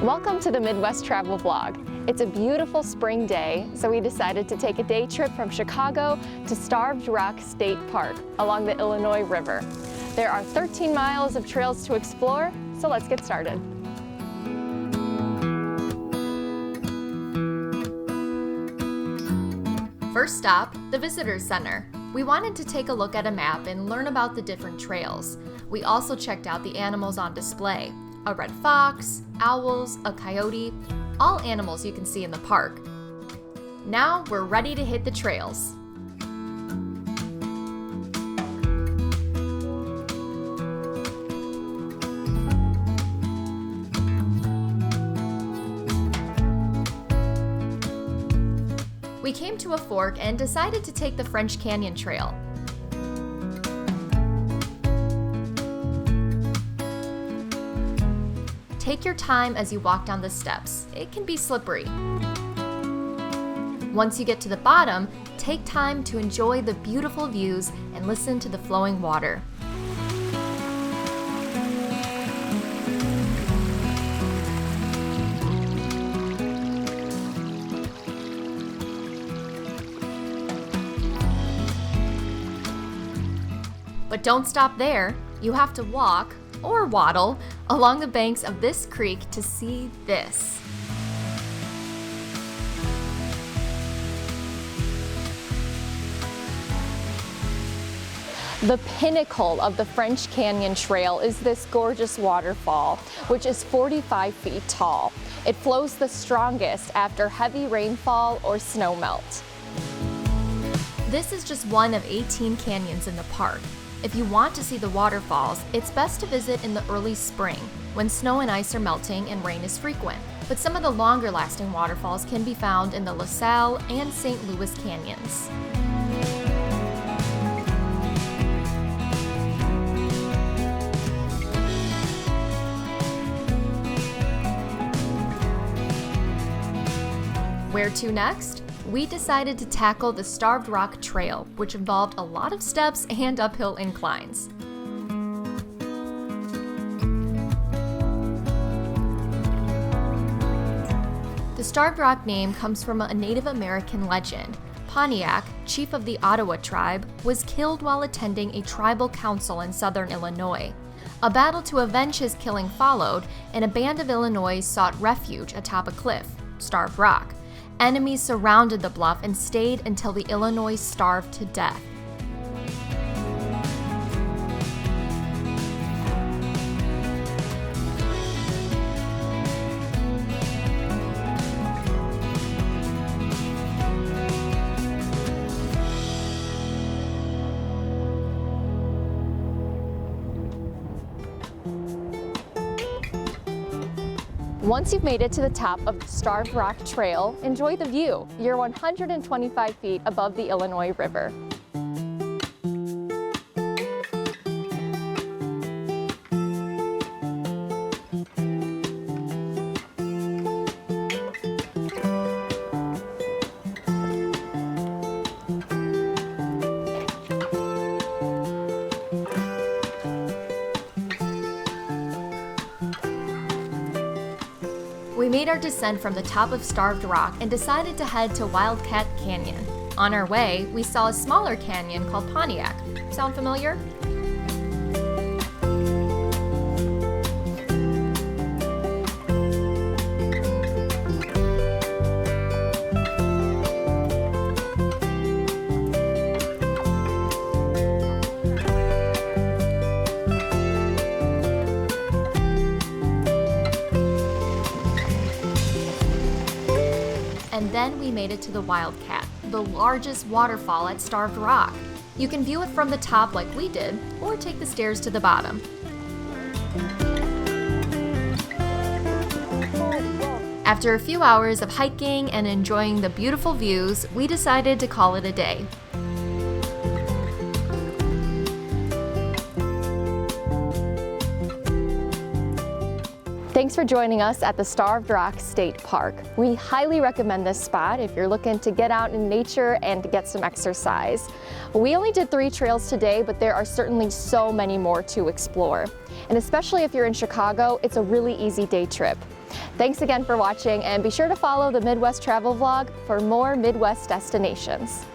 Welcome to the Midwest Travel Vlog. It's a beautiful spring day, so we decided to take a day trip from Chicago to Starved Rock State Park along the Illinois River. There are 13 miles of trails to explore, so let's get started. First stop, the Visitors Center. We wanted to take a look at a map and learn about the different trails. We also checked out the animals on display. A red fox, owls, a coyote, all animals you can see in the park. Now we're ready to hit the trails. We came to a fork and decided to take the French Canyon Trail. Take your time as you walk down the steps. It can be slippery. Once you get to the bottom, take time to enjoy the beautiful views and listen to the flowing water. But don't stop there. You have to walk, or waddle, along the banks of this creek to see this. The pinnacle of the French Canyon Trail is this gorgeous waterfall, which is 45 feet tall. It flows the strongest after heavy rainfall or snow melt. This is just one of 18 canyons in the park. If you want to see the waterfalls, it's best to visit in the early spring, when snow and ice are melting and rain is frequent. But some of the longer-lasting waterfalls can be found in the LaSalle and St. Louis canyons. Where to next? We decided to tackle the Starved Rock Trail, which involved a lot of steps and uphill inclines. The Starved Rock name comes from a Native American legend. Pontiac, chief of the Ottawa tribe, was killed while attending a tribal council in southern Illinois. A battle to avenge his killing followed, and a band of Illinois sought refuge atop a cliff, Starved Rock. Enemies surrounded the bluff and stayed until the Illinois starved to death. Once you've made it to the top of the Starved Rock Trail, enjoy the view. You're 125 feet above the Illinois River. We made our descent from the top of Starved Rock and decided to head to Wildcat Canyon. On our way, we saw a smaller canyon called Pontiac. Sound familiar? And then we made it to the Wildcat, the largest waterfall at Starved Rock. You can view it from the top like we did, or take the stairs to the bottom. After a few hours of hiking and enjoying the beautiful views, we decided to call it a day. Thanks for joining us at the Starved Rock State Park. We highly recommend this spot if you're looking to get out in nature and to get some exercise. We only did 3 trails today, but there are certainly so many more to explore. And especially if you're in Chicago, it's a really easy day trip. Thanks again for watching, and be sure to follow the Midwest Travel Vlog for more Midwest destinations.